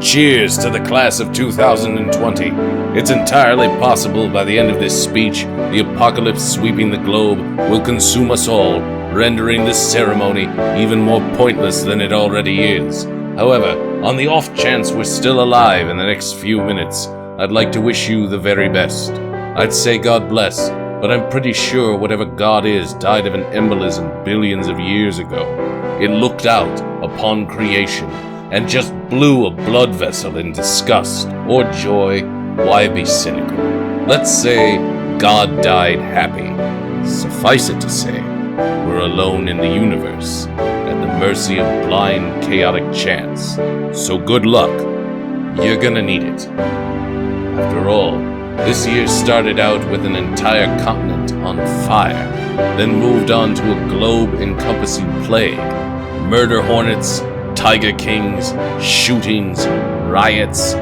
Cheers to the class of 2020. It's entirely possible by the end of this speech, the apocalypse sweeping the globe will consume us all, rendering this ceremony even more pointless than it already is. However, on the off chance we're still alive in the next few minutes, I'd like to wish you the very best. I'd say God bless, but I'm pretty sure whatever God is died of an embolism billions of years ago. It looked out upon creation and just blew a blood vessel in disgust or joy. Why be cynical? Let's say God died happy. Suffice it to say, we're alone in the universe, at the mercy of blind, chaotic chance. So good luck. You're gonna need it. After all, this year started out with an entire continent on fire, then moved on to a globe-encompassing plague, murder hornets, tiger kings, shootings, riots,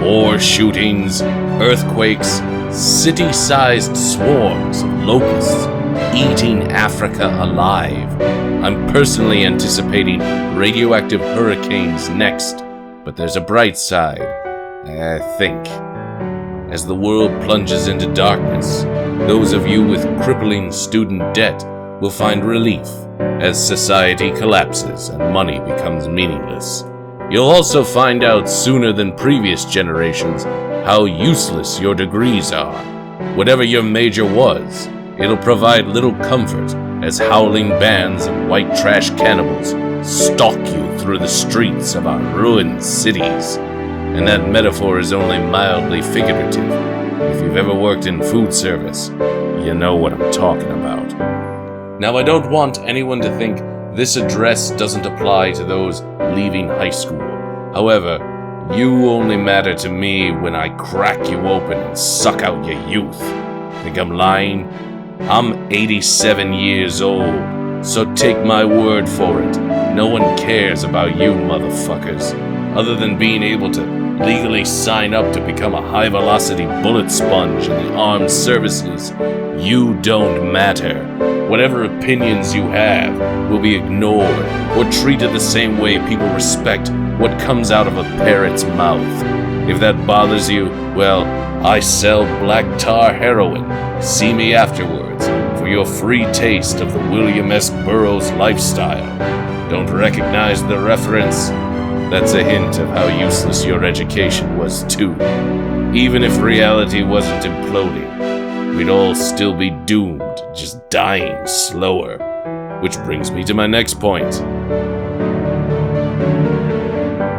more shootings, earthquakes, city-sized swarms of locusts eating Africa alive. I'm personally anticipating radioactive hurricanes next, but there's a bright side, I think. As the world plunges into darkness, those of you with crippling student debt will find relief as society collapses and money becomes meaningless. You'll also find out sooner than previous generations how useless your degrees are. Whatever your major was, it'll provide little comfort as howling bands of white trash cannibals stalk you through the streets of our ruined cities. And that metaphor is only mildly figurative. If you've ever worked in food service, you know what I'm talking about. Now, I don't want anyone to think this address doesn't apply to those leaving high school. However, you only matter to me when I crack you open and suck out your youth. Think I'm lying? I'm 87 years old, so take my word for it. No one cares about you motherfuckers, other than being able to legally sign up to become a high-velocity bullet sponge in the armed services. You don't matter. Whatever opinions you have will be ignored or treated the same way people respect what comes out of a parrot's mouth. If that bothers you, well, I sell black tar heroin. See me afterwards for your free taste of the William S. Burroughs lifestyle. Don't recognize the reference? That's a hint of how useless your education was too. Even if reality wasn't imploding, we'd all still be doomed, just dying slower. Which brings me to my next point.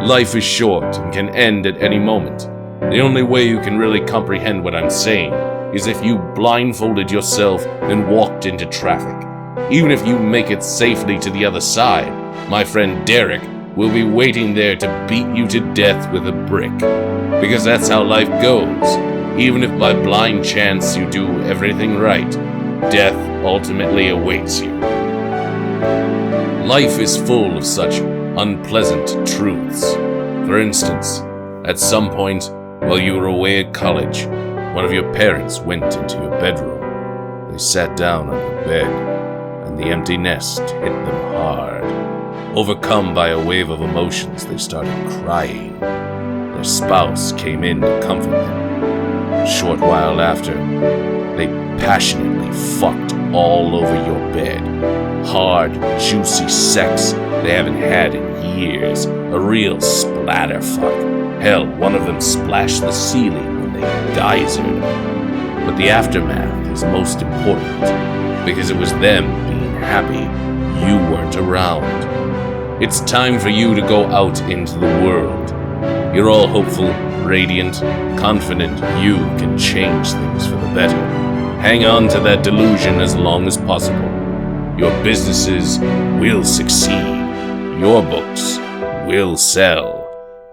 Life is short and can end at any moment. The only way you can really comprehend what I'm saying is if you blindfolded yourself and walked into traffic. Even if you make it safely to the other side, my friend Derek will be waiting there to beat you to death with a brick. Because that's how life goes. Even if by blind chance you do everything right, death ultimately awaits you. Life is full of such unpleasant truths. For instance, at some point, while you were away at college, one of your parents went into your bedroom. They sat down on your bed, and the empty nest hit them hard. Overcome by a wave of emotions, they started crying. Their spouse came in to comfort them. A short while after, they passionately fucked all over your bed. Hard, juicy sex they haven't had in years. A real splatter fuck. Hell, one of them splashed the ceiling when they geysered. But the aftermath is most important, because it was them being happy you weren't around. It's time for you to go out into the world. You're all hopeful, radiant, confident you can change things for the better. Hang on to that delusion as long as possible. Your businesses will succeed. Your books will sell.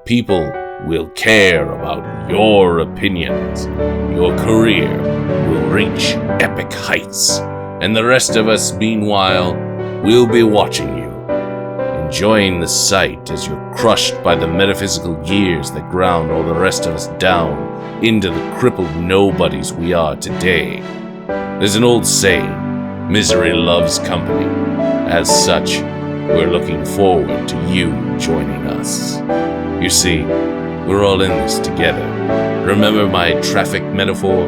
People will care about your opinions. Your career will reach epic heights. And the rest of us, meanwhile, will be watching you, enjoying the sight as you're crushed by the metaphysical gears that ground all the rest of us down into the crippled nobodies we are today. There's an old saying, misery loves company. As such, we're looking forward to you joining us. You see, We're all in this together. Remember my traffic metaphor?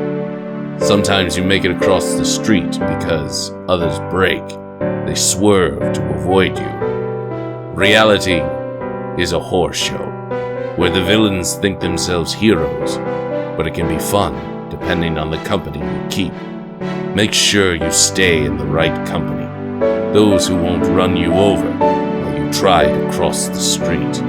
Sometimes you make it across the street because others brake. They swerve to avoid you. Reality is a horror show where the villains think themselves heroes, but it can be fun depending on the company you keep. Make sure you stay in the right company, those who won't run you over while you try to cross the street.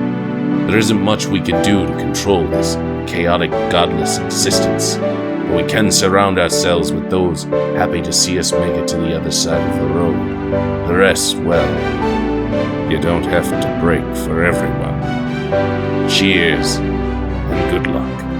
There isn't much we can do to control this chaotic, godless existence, but we can surround ourselves with those happy to see us make it to the other side of the road. The rest, well, you don't have to break for everyone. Cheers, and good luck.